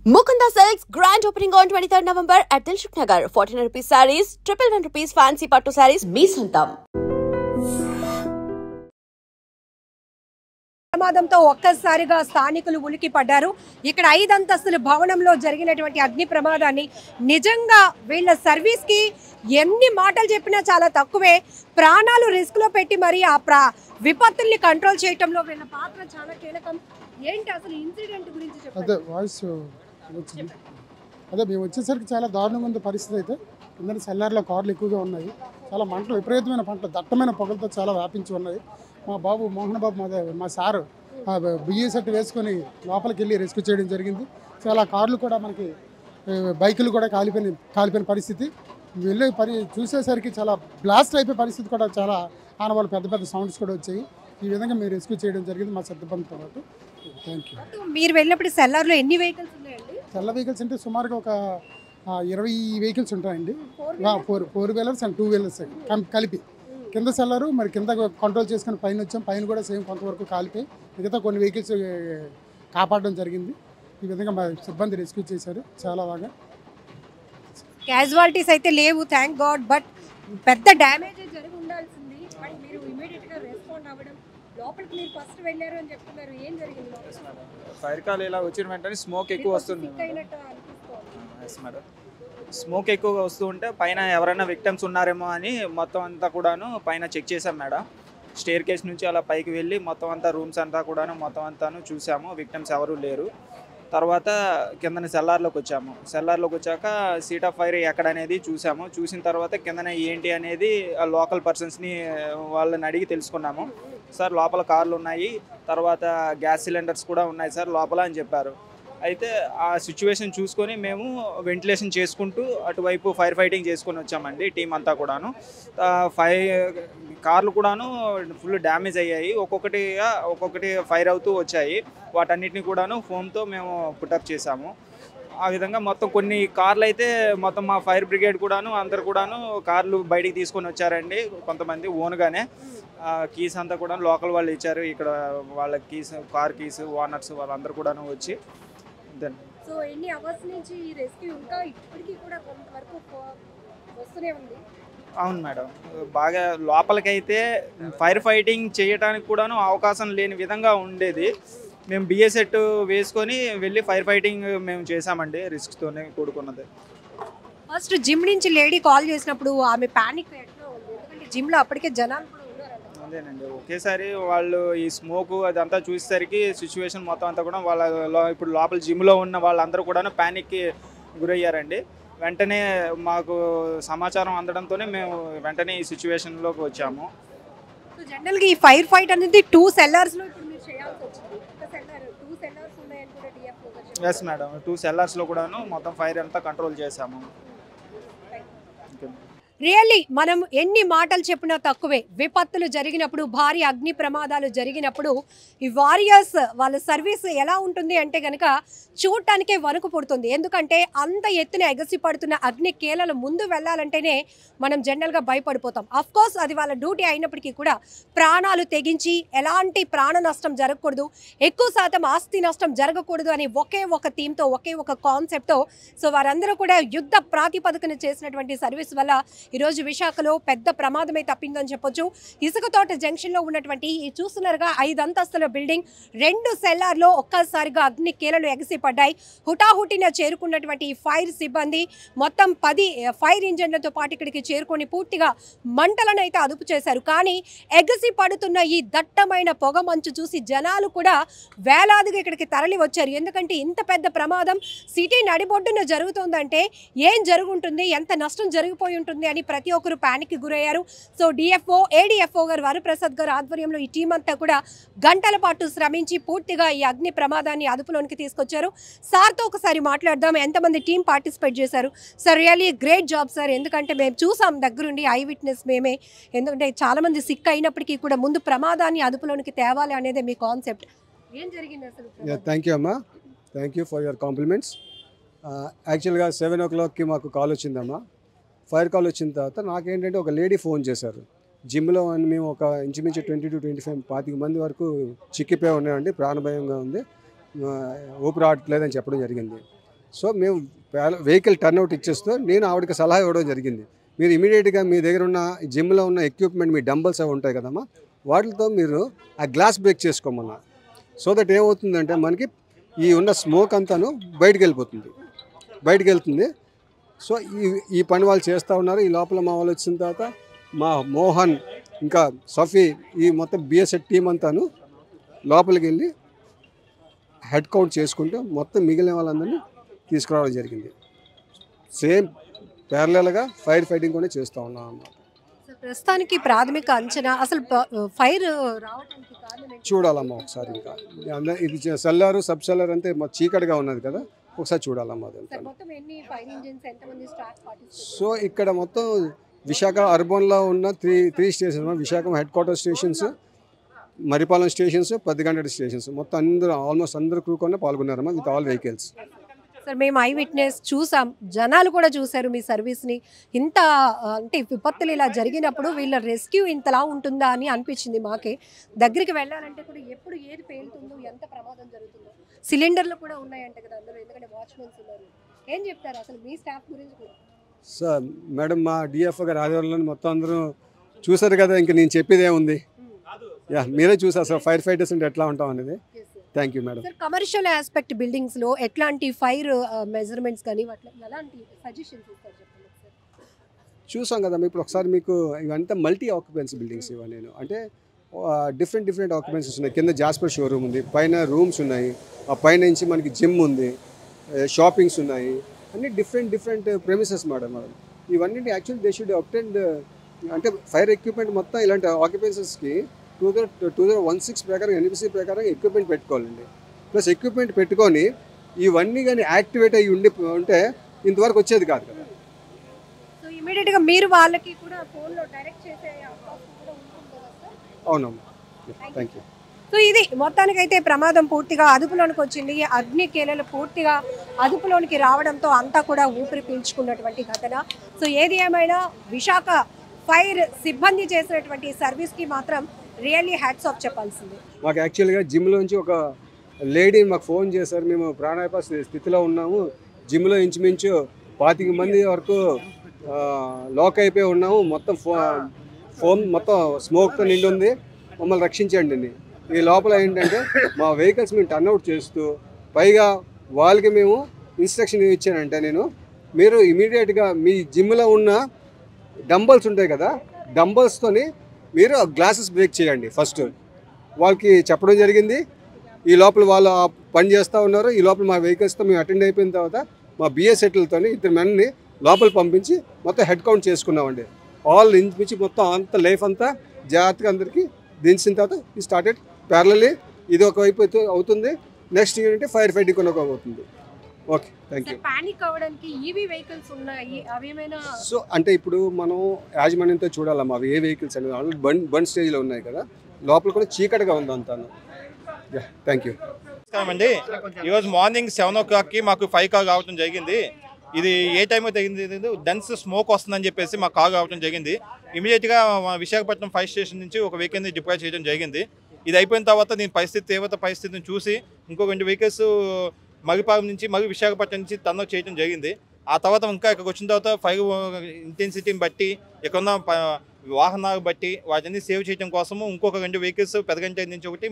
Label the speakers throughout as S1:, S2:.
S1: Mukunda Silks grand opening on 23rd November at Dilshuk Nagar. 1400 rupees sarees, 111 rupees fancy pattu sarees, మీ సొంతం.
S2: ప్రమాదంతో ఒక్కసారిగా స్థానికులు ఉలికి పడ్డారు. ఇక్కడ 5 అంతస్తుల భవనంలో జరిగినటువంటి అగ్ని ప్రమాదాన్ని నిజంగా వీళ్ళ సర్వీస్ కి ఎన్ని మాటలు చెప్పినా చాలా తక్కువే. ప్రాణాలు రిస్క్ లో పెట్టి మరి ఆ విపత్తుల్ని కంట్రోల్ చేయటంలో వీళ్ళ పాత్ర చాలా కీలకం. ఏంటి అసలు ఇన్సిడెంట్ గురించి చెప్పండి.
S3: అదే మేము వచ్చేసరికి చాలా దారుణంగా ఉంది పరిస్థితి. అయితే కింద సెల్లార్లో కార్లు ఎక్కువగా ఉన్నాయి. చాలా మంటలు, విపరీతమైన పంటలు, దట్టమైన పొగలతో చాలా వ్యాపించి ఉన్నాయి. మా బాబు మోహన్ బాబు మా సారు బియ్య సెట్ వేసుకొని లోపలికి వెళ్ళి రెస్క్యూ చేయడం జరిగింది. చాలా కార్లు కూడా మనకి బైకులు కూడా కాలిపోయిన పరిస్థితి. వెళ్ళే చూసేసరికి చాలా బ్లాస్ట్ అయిపోయే పరిస్థితి కూడా, చాలా ఆనవాళ్ళు పెద్ద పెద్ద సౌండ్స్ కూడా వచ్చాయి. ఈ విధంగా మేము రెస్క్యూ చేయడం జరిగింది మా సిబ్బందితో పాటు. Thank you.
S2: మీరు వెళ్ళినప్పుడు సెల్లార్లో ఎన్ని వెహికల్స్ ఉన్నాయండి?
S3: సెల్ల వెహికల్స్ అంటే సుమారుగా ఒక 20 వెహికల్స్ ఉంటాయండి. 4 వీలర్స్ అండ్ 2 వీలర్స్ కలిపి. కింద సెల్లరు మరి కింద కంట్రోల్ చేసుకుని పైన వచ్చాం. పైన కూడా సేమ్ కొంతవరకు కాలిపోయి మిగతా కొన్ని వెహికల్స్ కాపాడడం జరిగింది. ఈ విధంగా మా సిబ్బంది రెస్క్యూ చేశారు చాలా బాగా.
S2: క్యాజువాలిటీస్ అయితే లేవు, థ్యాంక్ గాడ్. బట్ పెద్ద డ్యామేజ్ జరిగి ఉండాల్సింది. బట్ మీరు ఇమీడియట్గా రెస్పాండ్ అవ్వడం, లోపలికి మీరు ఫస్ట్ వెళ్ళారు అని చెప్తున్నారు. ఏం జరిగింది?
S4: ఫైర్ కాల్ ఇలా వచ్చిన వెంటనే స్మోక్ ఎక్కువ వస్తుంది మేడం. స్మోక్ ఎక్కువగా వస్తూ ఉంటే పైన ఎవరైనా విక్టిమ్స్ ఉన్నారేమో అని మొత్తం అంతా కూడాను పైన చెక్ చేసాం మేడం. స్టేర్ కేస్ నుంచి అలా పైకి వెళ్ళి మొత్తం అంతా రూమ్స్ అంతా కూడాను మొత్తం అంతాను చూసాము. విక్టిమ్స్ ఎవరు లేరు. తర్వాత కిందన సెల్లార్లోకి వచ్చాము. సెల్లార్లోకి వచ్చాక సీట్ ఆఫ్ ఫైర్ ఎక్కడ అనేది చూసాము. చూసిన తర్వాత కిందన ఏంటి అనేది లోకల్ పర్సన్స్ని వాళ్ళని అడిగి తెలుసుకున్నాము. సార్ లోపల కార్లు ఉన్నాయి, తర్వాత గ్యాస్ సిలిండర్స్ కూడా ఉన్నాయి సార్ లోపల అని చెప్పారు. అయితే ఆ సిచ్యువేషన్ చూసుకొని మేము వెంటిలేషన్ చేసుకుంటూ అటువైపు ఫైర్ ఫైటింగ్ చేసుకొని వచ్చామండి టీం అంతా కూడాను. కార్లు కూడాను ఫుల్ డ్యామేజ్ అయ్యాయి. ఒక్కొక్కటి ఫైర్ అవుతూ వచ్చాయి. వాటన్నిటిని కూడాను ఫోమ్తో మేము పుటప్ చేసాము. ఆ విధంగా మొత్తం కొన్ని కార్లు అయితే మొత్తం మా ఫైర్ బ్రిగేడ్ కూడాను అందరు కూడాను కార్లు బయటికి తీసుకొని వచ్చారండి. కొంతమంది ఓన్గానే కీస్ అంతా కూడా లోకల్ వాళ్ళు ఇచ్చారు. ఇక్కడ వాళ్ళ కీస్, కార్ కీస్, ఓనర్స్ వాళ్ళందరూ కూడాను వచ్చి.
S2: సో ఎన్ని అవర్స్ నుంచి ఈ రెస్క్యూ ఇంకా ఇప్పటికీ కూడా కొంతవరకు వస్తూనే ఉంది?
S4: అవును మేడం, బాగా లోపలికైతే ఫైర్ ఫైటింగ్ చేయడానికి కూడాను అవకాశం లేని విధంగా ఉండేది. మేము బిఏ సెట్ వేసుకొని వెళ్ళి ఫైర్ ఫైటింగ్ మేము చేసామండి. రిస్క్తోనే కూడుకున్నది.
S2: ఫస్ట్ జిమ్ నుంచి లేడీ కాల్ చేసినప్పుడు ఆమె ప్యానిక్ ఎట్లా ఉంది? ఎందుకంటే జిమ్లో అప్పటికే జనాలు కూడా ఉన్నారు.
S4: అదేనండి, ఒకేసారి వాళ్ళు ఈ స్మోకు అదంతా చూసేసరికి సిచ్యువేషన్ మొత్తం అంతా కూడా ఇప్పుడు లోపల జిమ్లో ఉన్న వాళ్ళందరూ కూడా ప్యానిక్కి గురయ్యారండి. వెంటనే మాకు సమాచారం అందడంతోనే మేము వెంటనే ఈ సిచ్యువేషన్లోకి వచ్చాము.
S2: సో జనరల్గా ఈ ఫైర్ ఫైట్ అనేది 2 సెల్లర్స్లో ఇప్పుడు మీరు చేయాల్సి వచ్చింది. ఒక సెల్లర్ 2 సెల్లర్స్ ఉన్నాయని కూడా డిఎఫ్ఓ.
S4: ఎస్ మేడం, 2 సెల్లర్స్లో కూడాను మొత్తం ఫైర్ అంతా కంట్రోల్ చేసాము.
S2: రియల్లీ మనం ఎన్ని మాటలు చెప్పినా తక్కువే. విపత్తులు జరిగినప్పుడు, భారీ అగ్ని ప్రమాదాలు జరిగినప్పుడు ఈ వారియర్స్ వాళ్ళ సర్వీస్ ఎలా ఉంటుంది అంటే కనుక చూడటానికే వణుకు పుడుతుంది. ఎందుకంటే అంత ఎత్తున ఎగసిపడుతున్న అగ్ని కేలల ముందు వెళ్ళాలంటేనే మనం జనరల్గా భయపడిపోతాం. అఫ్కోర్స్ అది వాళ్ళ డ్యూటీ అయినప్పటికీ కూడా ప్రాణాలు తెగించి ఎలాంటి ప్రాణ నష్టం జరగకూడదు, ఎక్కువ శాతం ఆస్తి నష్టం జరగకూడదు అని ఒకే ఒక థీమ్తో, ఒకే ఒక కాన్సెప్ట్తో సో వారందరూ కూడా యుద్ధ ప్రాతిపదికన చేసినటువంటి సర్వీస్ వల్ల ఈరోజు విశాఖలో పెద్ద ప్రమాదమే తప్పిందని చెప్పొచ్చు. ఇసుకతోట జంక్షన్లో ఉన్నటువంటి ఈ చూస్తున్నారుగా 5 అంతస్తుల బిల్డింగ్ 2 సెల్లార్లో ఒక్కసారిగా అగ్ని కేలలు ఎగసిపడ్డాయి. హుటాహుటిన చేరుకున్నటువంటి ఫైర్ సిబ్బంది మొత్తం 10 ఫైర్ ఇంజన్లతో పాటు ఇక్కడికి చేరుకొని పూర్తిగా మంటలను అయితే అదుపు చేశారు. కానీ ఎగసి పడుతున్న ఈ దట్టమైన పొగ మంచు చూసి జనాలు కూడా వేలాదిగా ఇక్కడికి తరలి వచ్చారు. ఎందుకంటే ఇంత పెద్ద ప్రమాదం సిటీ నడిబొడ్డున జరుగుతుందంటే ఏం జరుగుంటుంది, ఎంత నష్టం జరిగిపోయి ఉంటుంది అని ప్రతి ఒక్కరు ప్యానిక్కి గురయ్యారు. సో డిఎఫ్ఓ, ఏడిఎఫ్ఓ గారు వరప్రసాద్ గారు ఆధ్వర్యంలో ఈ టీం అంతా కూడా గంటల పాటు శ్రమించి పూర్తిగా ఈ అగ్ని ప్రమాదాన్ని అదుపులోనికి తీసుకొచ్చారు. సార్తో ఒకసారి మాట్లాడదాం. ఎంతమంది టీం పార్టిసిపేట్ చేశారు? Sir really great job sir. ఎందుకంటే మేము చూసాం దగ్గరుండి, ఐ విట్నెస్ మేమే. ఎందుకంటే చాలామంది సిక్ అయినప్పటికీ కూడా ముందు ప్రమాదాన్ని అదుపులోనికి తేవాలి అనేది మీ కాన్సెప్ట్. ఏం జరిగింది అసలు?
S5: థ్యాంక్ యూ అమ్మా, thank you for your compliments. యాక్చువల్గా 7 o'clockకి మాకు కాల్ వచ్చిందమ్మా. ఫైర్ కాల్ వచ్చిన తర్వాత నాకేంటంటే ఒక లేడీ ఫోన్ చేశారు. జిమ్లో మేము ఒక ఇంచుమించు 20 to 25 మంది వరకు చిక్కిపోయి ఉన్నాయండి, ప్రాణభయంగా ఉంది, ఊపిరి ఆడట్లేదని చెప్పడం జరిగింది. సో మేము వెహికల్ టర్న్అవుట్ ఇచ్చేస్తూ నేను ఆవిడకి సలహా ఇవ్వడం జరిగింది. మీరు ఇమీడియట్గా మీ దగ్గర ఉన్న జిమ్లో ఉన్న ఎక్విప్మెంట్, మీ డంబల్స్ అవి ఉంటాయి కదమ్మా, వాటితో మీరు ఆ గ్లాస్ బ్రేక్ చేసుకోమన్నా. సో దట్ ఏమవుతుందంటే మనకి ఈ ఉన్న స్మోక్ అంతాను బయటికి వెళ్తుంది. సో ఈ పని వాళ్ళు చేస్తూ ఉన్నారు. ఈ లోపల మా వాళ్ళు వచ్చిన తర్వాత మా మోహన్ ఇంకా సఫీ ఈ మొత్తం బిఎస్ఎఫ్ టీం అంతాను లోపలికి వెళ్ళి హెడ్ కౌంట్ చేసుకుంటూ మొత్తం మిగిలిన వాళ్ళందరినీ తీసుకురావడం జరిగింది. సేమ్ ప్యారలల్గా ఫైర్ ఫైటింగ్ కూడా చేస్తూ ఉన్నాం అన్నమాట.
S2: ప్రస్తుతానికి ప్రాథమిక అంచనా అసలు ఫైర్ రావడానికి కారణం
S5: చూడాలమ్మా ఒకసారి. ఇంకా ఇది సెల్లారు సబ్ సెల్లార్ అంతే చీకటిగా ఉన్నది కదా, ఒకసారి చూడాలమ్మా అదంతా. సో ఇక్కడ మొత్తం విశాఖ అర్బన్లో ఉన్న three stations, Visakha head quarter stations, Maripalem stations, 10 గంటల స్టేషన్స్, మొత్తం అందరూ ఆల్మోస్ట్ అందరూ క్రూకొనే పాల్గొన్నారమ్మా విత్ ఆల్ వెహికల్స్.
S2: సార్ మేము ఐ విట్నెస్ చూసాం, జనాలు కూడా చూశారు మీ సర్వీస్ని. ఇంత అంటే విపత్తులు ఇలా జరిగినప్పుడు వీళ్ళ రెస్క్యూ ఇంతలా ఉంటుందా అని అనిపించింది మాకే. దగ్గరికి వెళ్ళాలంటే కూడా ఎప్పుడు ఏది పేలుతుందో, ఎంత ప్రమాదం జరుగుతుందో. సిలిండర్లు కూడా ఉన్నాయంట కదా అందులో, ఎందుకంటే వాచ్మెన్స్ ఉన్నారు. ఏం చెప్తారు అసలు మీ స్టాఫ్ గురించి కూడా?
S5: సార్ మేడం, మా డిఎఫ్ఓ గారు ఆధ్వర్యంలో మొత్తం అందరూ చూసారు కదా, ఇంక నేను చెప్పేది ఏముంది. మీరే చూసారు సార్ ఫైర్ ఫైటర్స్ అంటే ఎట్లా ఉంటాం అనేది. Thank you madam.
S2: Sir commercial aspect బిల్డింగ్స్లో ఎట్లాంటి ఫైర్ మెజర్మెంట్స్ కానీ ఎలాంటి సజెషన్స్ ఇస్తారు చెప్పండి సార్?
S5: చూసాం కదా ఇప్పుడు ఒకసారి మీకు. ఇవంతా మల్టీ ఆక్యుపెన్సీ బిల్డింగ్స్ ఇవన్నీ, అంటే డిఫరెంట్ ఆక్యుపెన్సీస్ ఉన్నాయి. కింద జాస్పర్ షోరూమ్ ఉంది, పైన రూమ్స్ ఉన్నాయి, ఆ పైన నుంచి మనకి జిమ్ ఉంది, షాపింగ్స్ ఉన్నాయి, అన్ని డిఫరెంట్ ప్రెమిసెస్ మేడం. ఇవన్నీ యాక్చువల్లీ దే షుడ్ అబ్టెండ్, అంటే ఫైర్ ఎక్విప్మెంట్ మొత్తం ఇలాంటి ఆక్యుపెన్సీస్కి 2016 ప్రకారం ఎన్బిసి ప్రకారం ఎక్విప్మెంట్ పెట్టుకోవాలండి. ప్లస్ ఎక్విప్మెంట్ పెట్టుకొని ఇవన్నీ కానీ యాక్టివేట్ అయ్యి ఉంటే ఇంతవరకు వచ్చేది కాదు కదా.
S2: సో ఇమీడియట్గా మీరు వాళ్ళకి కూడా ఫోన్లో డైరెక్ట్ చేసే అవకాశం కూడా ఉంటుంది కదా సార్?
S5: అవునమ్మా, థ్యాంక్ యూ.
S2: సో ఇది మొత్తానికైతే ప్రమాదం పూర్తిగా అదుపులోనికి వచ్చింది. అగ్ని కేలలు పూర్తిగా అదుపులోనికి రావడంతో అంతా కూడా ఊపిరి పీల్చుకున్నటువంటి ఘటన. సో ఏది ఏమైనా విశాఖ ఫైర్ సిబ్బంది చేసినటువంటి సర్వీస్కి మాత్రం రియల్లీ హ్యాట్స్ ఆఫ్ చెప్పాల్సింది.
S5: మాకు యాక్చువల్గా జిమ్లోంచి ఒక లేడీ మాకు ఫోన్ చేశారు, మేము ప్రాణాపాయ స్థితిలో ఉన్నాము, జిమ్లో ఇంచుమించు 25 మంది వరకు లాక్ అయిపోయి ఉన్నాము, మొత్తం ఫోన్ మొత్తం స్మోక్తో నిండి ఉంది, మమ్మల్ని రక్షించండి అని. ఈ లోపల ఏంటంటే మా వెహికల్స్ మేము టర్న్అవుట్ చేస్తూ, పైగా వాళ్ళకి మేము ఇన్స్ట్రక్షన్ ఇచ్చానంటే మీరు ఇమీడియట్గా మీ జిమ్లో ఉన్న డంబల్స్ ఉంటాయి కదా, డంబల్స్తోని మీరు గ్లాసెస్ బ్రేక్ చేయండి ఫస్ట్ వాళ్ళకి చెప్పడం జరిగింది. ఈ లోపల వాళ్ళు పని చేస్తూ ఉన్నారు. ఈ లోపల మా వెహికల్స్తో మేము అటెండ్ అయిపోయిన తర్వాత మా బిఎస్ఎట్లతో 2 మందిని లోపల పంపించి మొత్తం హెడ్ కౌంట్ చేసుకున్నామండి. ఆల్ ఇంచుమించి మొత్తం అంత లైఫ్ అంతా జాగ్రత్తగా అందరికీ దించిన తర్వాత ఈ స్టార్టెడ్ ప్యారలల్లీ. ఇది ఒకవైపు అవుతుంది, నెక్స్ట్ ఏంటంటే ఫైర్ ఫైటింగ్ ఒక అవుతుంది. Okay, thank you.
S2: పానిక్ అవ్వడానికి ఈవీ వెహికల్స్ ఉన్నాయి, అవేమైనా?
S5: సో అంటే ఇప్పుడు మనం యాజమాన్యంతో చూడాలమ్మా అవి ఏ వెహికల్స్ అనేది. ఆల్రెడీ బండ్ స్టేజ్లో ఉన్నాయి కదా, లోపల కూడా చీకటిగా ఉంది అంతాను. Thank you.
S6: నమస్కారం అండి. ఈరోజు మార్నింగ్ 7 o'clockకి మాకు 5 కాల్ రావడం జరిగింది. ఇది ఏ టైంలో తగ్గింది, డెన్స్ స్మోక్ వస్తుందని చెప్పేసి మాకు కాల్ రావడం జరిగింది. ఇమీడియట్గా విశాఖపట్నం ఫైర్ స్టేషన్ నుంచి ఒక వెహికల్ని డిప్లాయ్ చేయడం జరిగింది. ఇది అయిపోయిన తర్వాత నేను తీవ్రత పరిస్థితిని చూసి ఇంకో 2 వెహికల్స్ మగిపాలెం నుంచి విశాఖపట్నం నుంచి టర్న్అవుట్ చేయడం జరిగింది. ఆ తర్వాత ఇంకా ఇక్కడికి వచ్చిన తర్వాత ఫైర్ ఇంటెన్సిటీని బట్టి, ఇక్కడ వాహనాలు బట్టి వాటిని సేవ్ చేయడం కోసము ఇంకొక 2 వెహికల్స్ పెదగంట నుంచి ఒకటి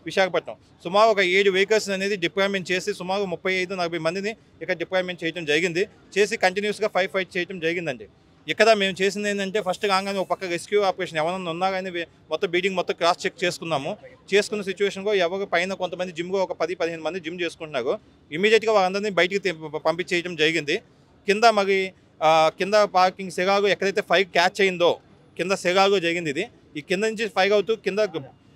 S6: విశాఖపట్నం సుమారు ఒక 7 వెహికల్స్ అనేది డిప్లాయ్మెంట్ చేసి సుమారు 35-40 మందిని ఇక్కడ డిప్లాయ్మెంట్ చేయడం జరిగింది. చేసి కంటిన్యూస్గా ఫైట్ చేయడం జరిగిందండి. ఇక్కడ మేము చేసింది ఏంటంటే ఫస్ట్ కాగానే ఒక పక్క రెస్క్యూ ఆపరేషన్ ఎవరైనా ఉన్నా కానీ మొత్తం బిల్డింగ్ మొత్తం క్రాస్ చెక్ చేసుకున్నాము. చేసుకున్న సిచ్యువేషన్లో ఎవరు పైన కొంతమంది జిమ్లో ఒక 10-15 మంది జిమ్ చేసుకుంటున్నారు. ఇమీడియట్గా వాళ్ళందరినీ బయటికి పంపించేయడం జరిగింది. కింద పార్కింగ్ సెగాగు ఎక్కడైతే ఫైర్ క్యాచ్ అయిందో కింద సెగాగు జరిగింది. ఇది ఈ కింద నుంచి ఫైర్ అవుతూ కింద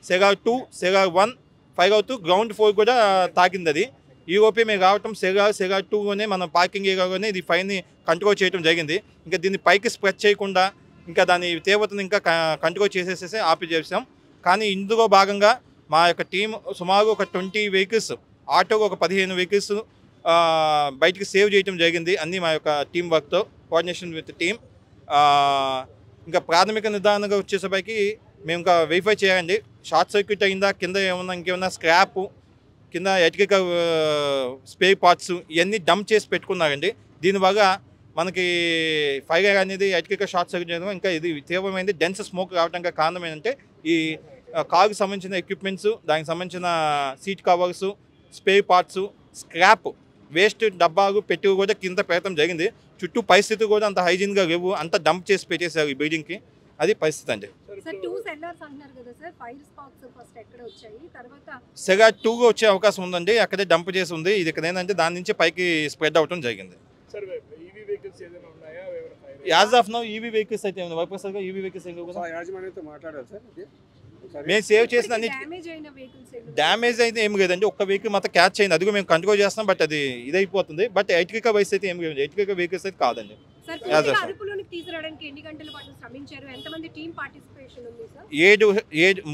S6: సెగాగు 2, సెగాగు 1 ఫైర్ అవుతూ గ్రౌండ్ 4 కూడా తాకింది. అది ఈలోపే మేము రావటం సెగా 2లోనే మనం పార్కింగ్ ఏరియాలోనే ఇది ఫైర్ని కంట్రోల్ చేయడం జరిగింది. ఇంకా దీన్ని పైకి స్ప్రెడ్ చేయకుండా ఇంకా దాని తీవ్రతను ఇంకా కంట్రోల్ చేసేసేసి ఆపి చేసాం. కానీ ఇందులో భాగంగా మా యొక్క టీం సుమారు ఒక 20 వెహికల్స్, ఆటోకు ఒక 15 వెహికల్స్ బయటికి సేవ్ చేయడం జరిగింది. అన్నీ మా యొక్క టీం వర్క్తో కోఆర్డినేషన్ విత్ టీమ్. ఇంకా ప్రాథమిక నిర్ధారణగా వచ్చేసరికి మేము ఇంకా వెరిఫై చేయాలండి, షార్ట్ సర్క్యూట్ అయిందా, కింద ఇంకేమన్నా స్క్రాప్ కింద ఎలక్ట్రికల్ స్పేర్ పార్ట్స్ ఇవన్నీ డంప్ చేసి పెట్టుకున్నారండి. దీనివల్ల మనకి ఫైర్ అనేది ఎలక్ట్రికల్ షార్ట్ సర్క్యూట్ చేయడం ఇంకా ఇది తీవ్రమైంది డెన్స్ స్మోక్ రావడానికి కారణం ఏంటంటే ఈ కారుకి సంబంధించిన ఎక్విప్మెంట్స్, దానికి సంబంధించిన seat covers, spare parts, scrap waste డబ్బాలు పెట్టి కూడా కింద పెట్టడం జరిగింది. చుట్టూ పరిస్థితి కూడా అంత హైజీన్గా లేవు, అంత డంప్ చేసి పెట్టేశారు ఈ బిల్డింగ్కి. అది పరిస్థితి అండి. సెగా 2గా వచ్చే అవకాశం ఉందండి, అక్కడే డంప్ చేసి ఉంది. ఇది ఇక్కడ ఏంటంటే దాని నుంచి పైకి స్ప్రెడ్ అవడం జరిగింది. As of now EV vehicles అయితే వరప్రసాద్ ఈవీ వెహికల్స్
S5: మాట్లాడారు సార్.
S6: మేము సేవ్ చేసిన అన్ని డ్యామేజ్ అయితే ఏం లేదండి. ఒక్క వెహికల్ మాత్రం క్యాచ్ అయింది, అది మేము కంట్రోల్ చేస్తున్నాం. బట్ అది ఇదైపోతుంది. బట్ ఎలక్ట్రికల్ వైస్ అయితే ఏం లేదు, ఎలక్ట్రికల్ వెహికల్స్ అయితే కాదండి.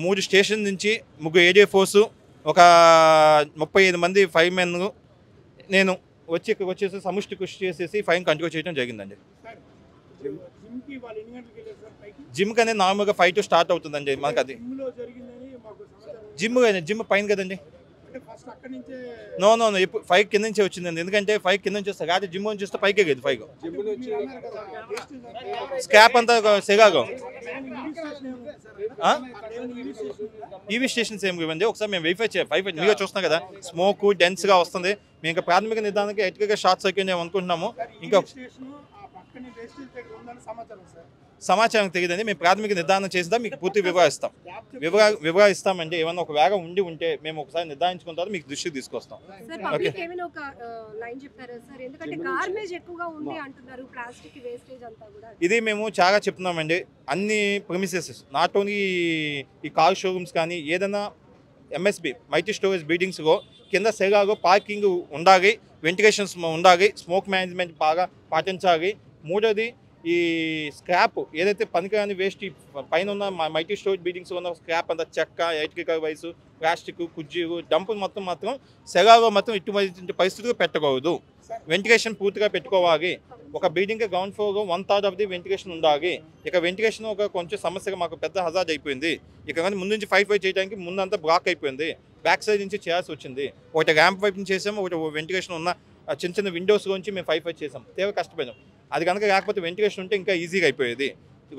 S6: 3 స్టేషన్ నుంచి 3 ఏరియా ఫోర్స్, ఒక 35 మంది ఫైర్ మెన్, నేను ఇక్కడికి వచ్చేసి సమిష్టి కృషి చేసేసి ఫైర్ కంట్రోల్ చేయడం జరిగిందండి. జిమ్ అనేది నార్మల్గా 5 to స్టార్ట్ అవుతుందండి మనకు. అది జిమ్ పైన కదండి. నో 5 కింద నుంచే వచ్చిందండి. ఎందుకంటే 5 కింద నుంచి వస్తే కాదు, జిమ్ నుంచి వస్తే పైకే కదా 5. స్క్రాప్ అంతా సెగాగో ఈవీ స్టేషన్స్ ఏమి ఇవ్వండి. ఒకసారి మేము వెరిఫై మీగా చూస్తున్నాం కదా, స్మోక్ డెన్స్గా వస్తుంది. మేము ఇంకా ప్రాథమిక నిర్ధారణకి ఎలక్ట్రికల్ షార్ట్ సర్క్యూట్ మేము అనుకుంటున్నాము. ఇంకా సమాచారం తెలియదండి. మేము ప్రాథమిక నిర్ధారణ చేసినా మీకు పూర్తి వివరాలు ఇస్తామండి. ఏమన్నా ఒక వేగం ఉంటే మేము ఒకసారి నిర్ధారించుకున్న తర్వాత మీకు దృష్టికి తీసుకొస్తాం. ఇది మేము చాలా చెప్తున్నామండి. అన్ని ప్రెమిసెస్, నాట్ ఓన్లీ ఈ కార్ షోరూమ్స్ కానీ ఏదైనా ఎంఎస్బి మల్టీ స్టోరేజ్ బిల్డింగ్స్లో కింద సెగాలో పార్కింగ్ ఉండాలి, వెంటిలేషన్స్ ఉండాలి, స్మోక్ మేనేజ్మెంట్ బాగా పాటించాలి. మూడోది ఈ స్క్రాప్ ఏదైతే పనికిరాని వేస్ట్ పైన ఉన్న మల్టీ స్టోరేజ్ బిల్డింగ్స్ ఉన్న స్క్రాప్ అంతా చెక్క, ఎలక్ట్రికల్ వైస్, ప్లాస్టిక్, కుజ్జీలు, డంప్ మాత్రం సెగాలో మాత్రం ఇటువంటి పరిస్థితులు పెట్టకూడదు. వెంటిలేషన్ పూర్తిగా పెట్టుకోవాలి. ఒక బిల్డింగ్ గ్రౌండ్ ఫ్లోర్లో 1/3 ఆఫ్ ది వెంటిలేషన్ ఉండాలి. ఇక వెంటిలేషన్ ఒక కొంచెం సమస్యగా మాకు పెద్ద హజార్డ్ అయిపోయింది. ఇక కానీ ముందు నుంచి 5 చేయడానికి ముందంతా బ్లాక్ అయిపోయింది. బ్యాక్ సైడ్ నుంచి చేయాల్సి వచ్చింది. ఒకటి ర్యాంప్ వైపు నుంచి చేసాము, ఒకటి వెంటిలేషన్ ఉన్న చిన్న విండోస్ గురించి మేము 5 చేసాం. తీవ్ర కష్టపడ్డాం. అది కనుక లేకపోతే వెంటిలేషన్ ఉంటే ఇంకా ఈజీగా అయిపోయేది.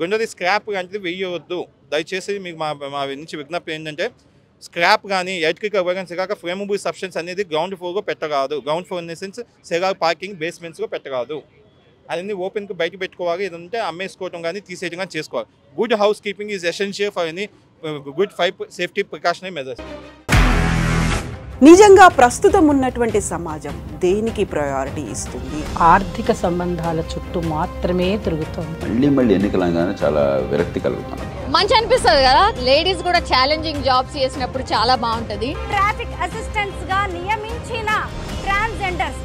S6: రెండోది స్క్రాప్ లాంటిది వేయవద్దు దయచేసి. మీకు మా నుంచి విజ్ఞప్తి ఏంటంటే స్క్రాప్ కానీ ఎలక్ట్రికల్ వైర్స్ కాక ఫ్లేమబుల్ సబ్స్టెన్స్ అనేది గ్రౌండ్ ఫ్లోర్లో పెట్టరాదు. Ground floor in the sense సెగా పార్కింగ్ బేస్మెంట్స్లో పెట్టరాదు. అదన్నీ ఓపెన్కి బయట పెట్టుకోవాలి. ఏదంటే అమ్మేసుకోవడం కానీ తీసేయడం కానీ చేసుకోవాలి. Good house keeping is essential for any good safety precautionary measures.
S7: నిజంగా ప్రస్తుతం ఉన్నటువంటి సమాజం దేనికి ప్రయారిటీ ఇస్తుంది?
S8: ఆర్థిక సంబంధాల చుట్టూ మాత్రమే తిరుగుతుంది.
S9: మళ్ళీ ఎన్నికలంగానే చాలా విరక్తి కలుగుతాను.
S10: మంచి అనిపిస్తుంది కదా, లేడీస్ కూడా ఛాలెంజింగ్ జాబ్స్ చేసినప్పుడు చాలా బాగుంటది.
S11: ట్రాఫిక్ అసిస్టెంట్స్ గా నియమించిన ట్రాన్స్జెండర్స్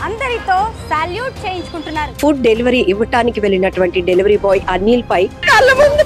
S11: అందరితో సాల్యూట్ చేయించుకుంటున్నారు.
S2: ఫుడ్ డెలివరీ ఇవ్వటానికి వెళ్ళినటువంటి డెలివరీ బాయ్ అనిల్ పై కళ్ళ ముందు